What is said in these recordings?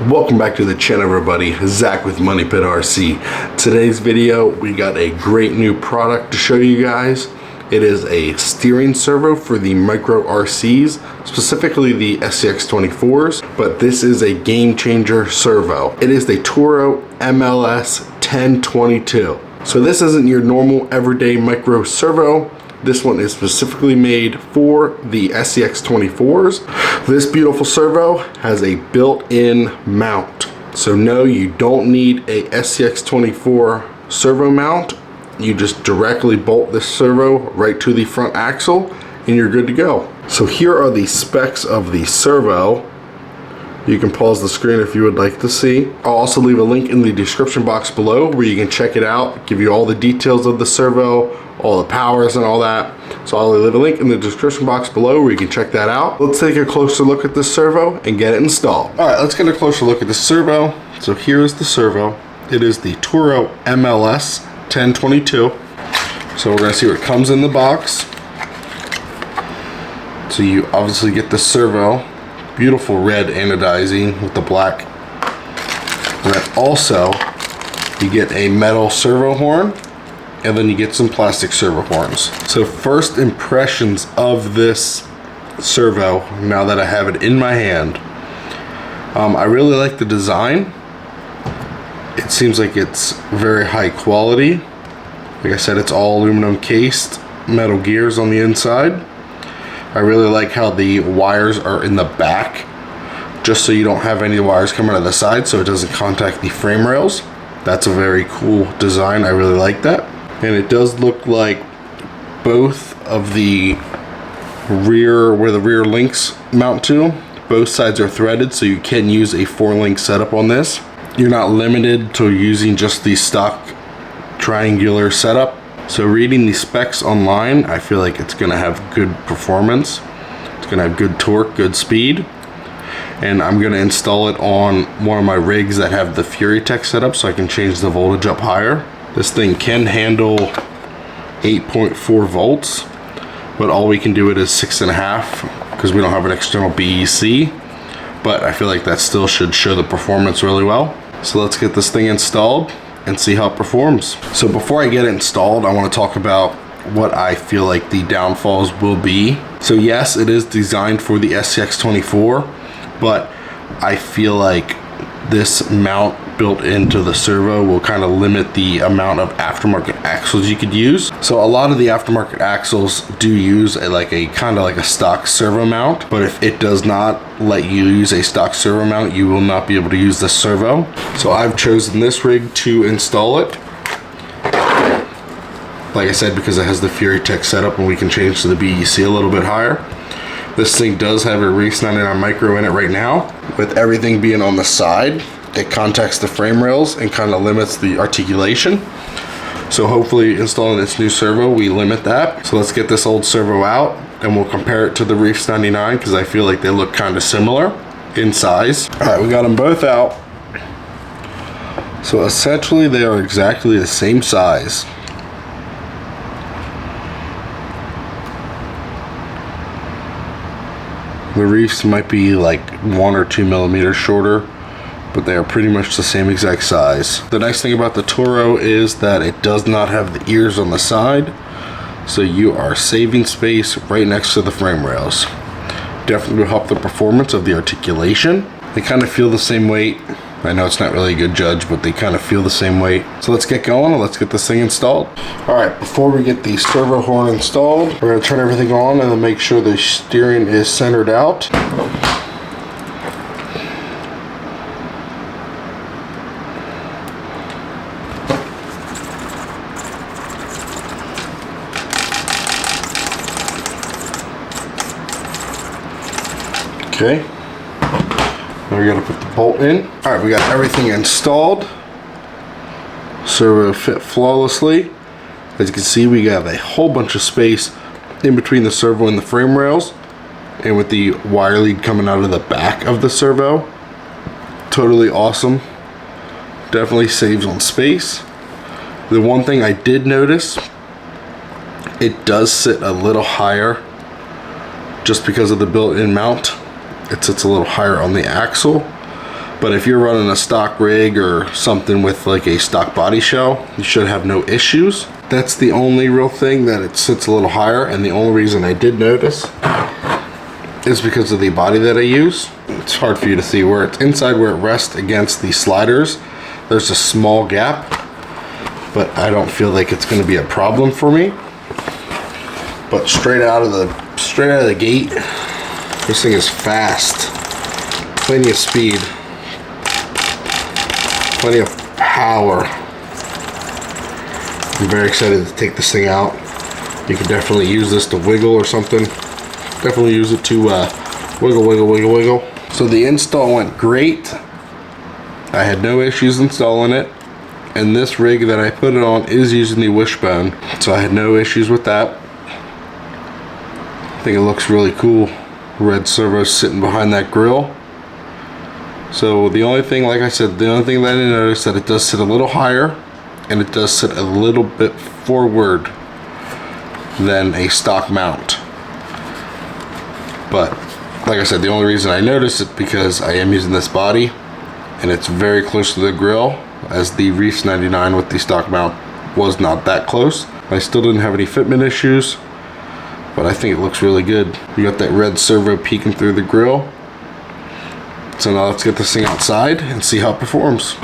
Welcome back to the channel, everybody. Zach with Money Pit RC. Today's video, we got a great new product to show you guys. It is a steering servo for the micro RCs, specifically the scx24s, but this is a game changer servo. It is the Torq MLS-1022. So this isn't your normal everyday micro servo. This one is specifically made for the scx24s. This beautiful servo has a built-in mount. So no, you don't need a scx24 servo mount. You just directly bolt this servo right to the front axle and you're good to go. So here are the specs of the servo. You can pause the screen if you would like to see. I'll also leave a link in the description box below where you can check it out, give you all the details of the servo, all the powers and all that. So I'll leave a link in the description box below where you can check that out. Let's take a closer look at this servo and get it installed. All right, let's get a closer look at the servo. So here's the servo. It is the Torq MLS-1022. So we're gonna see what comes in the box. So you obviously get the servo. Beautiful red anodizing with the black. And then also you get a metal servo horn, and then you get some plastic servo horns. So first impressions of this servo, now that I have it in my hand, I really like the design. It seems like it's very high quality. Like I said, it's all aluminum cased, metal gears on the inside. I really like how the wires are in the back, just so you don't have any wires coming out of the side so it doesn't contact the frame rails. That's a very cool design. I really like that. And it does look like both of the rear, where the rear links mount to, both sides are threaded, so you can use a 4-link setup on this. You're not limited to using just the stock triangular setup. So reading the specs online, I feel like it's gonna have good performance. It's gonna have good torque, good speed. And I'm gonna install it on one of my rigs that have the FuriTech setup so I can change the voltage up higher. This thing can handle 8.4 volts, but all we can do it is 6.5 because we don't have an external BEC. But I feel like that still should show the performance really well. So let's get this thing installed and see how it performs. So before I get it installed, I want to talk about what I feel like the downfalls will be. So yes, it is designed for the scx24, but I feel like this mount built into the servo will kind of limit the amount of aftermarket axles you could use. So a lot of the aftermarket axles do use a kind of like a stock servo mount, but if it does not let you use a stock servo mount, you will not be able to use the servo. So I've chosen this rig to install it. Like I said, because it has the FuriTech setup and we can change to the BEC a little bit higher. This thing does have a Reefs 99 micro in it right now. With everything being on the side, it contacts the frame rails and kind of limits the articulation. So hopefully installing this new servo, we limit that. So let's get this old servo out and we'll compare it to the Reefs 99 because I feel like they look kind of similar in size. All right, we got them both out. So essentially they are exactly the same size. The Reefs might be like 1 or 2 millimeters shorter, but they are pretty much the same exact size. The nice thing about the Torq is that it does not have the ears on the side, so you are saving space right next to the frame rails. Definitely will help the performance of the articulation. They kind of feel the same weight. I know it's not really a good judge, but they kind of feel the same weight. So let's get going and let's get this thing installed. All right, before we get the servo horn installed, we're gonna turn everything on and then make sure the steering is centered out. Okay. Now we gotta put the bolt in. All right, we got everything installed. Servo fit flawlessly. As you can see, we have a whole bunch of space in between the servo and the frame rails, and with the wire lead coming out of the back of the servo. Totally awesome. Definitely saves on space. The one thing I did notice, it does sit a little higher just because of the built-in mount. It sits a little higher on the axle, But if you're running a stock rig or something with like a stock body shell, you should have no issues. That's the only real thing that it sits a little higher, and the only reason I did notice is because of the body that I use. It's hard for you to see where it's inside, where it rests against the sliders. There's a small gap, but I don't feel like it's going to be a problem for me. But straight out of the gate, this thing is fast. Plenty of speed. Plenty of power. I'm very excited to take this thing out. You can definitely use this to wiggle or something. Definitely use it to wiggle. So the install went great. I had no issues installing it. And this rig that I put it on is using the wishbone. So I had no issues with that. I think it looks really cool. Red servo sitting behind that grill. So the only thing, like I said, the only thing that I noticed that it does sit a little higher, and it does sit a little bit forward than a stock mount. But like I said, the only reason I noticed it because I am using this body, and it's very close to the grill, as the Reefs 99 with the stock mount was not that close. I still didn't have any fitment issues, but I think it looks really good. You got that red servo peeking through the grill. So now let's get this thing outside and see how it performs.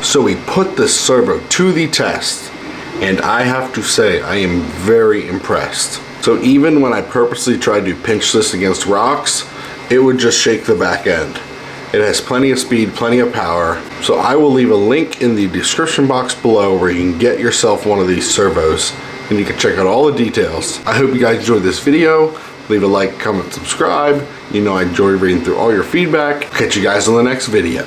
So we put this servo to the test, and I have to say I am very impressed. So even when I purposely tried to pinch this against rocks, it would just shake the back end. It has plenty of speed, plenty of power. So I will leave a link in the description box below where you can get yourself one of these servos and you can check out all the details. I hope you guys enjoyed this video. Leave a like, comment, subscribe. You know I enjoy reading through all your feedback. Catch you guys on the next video.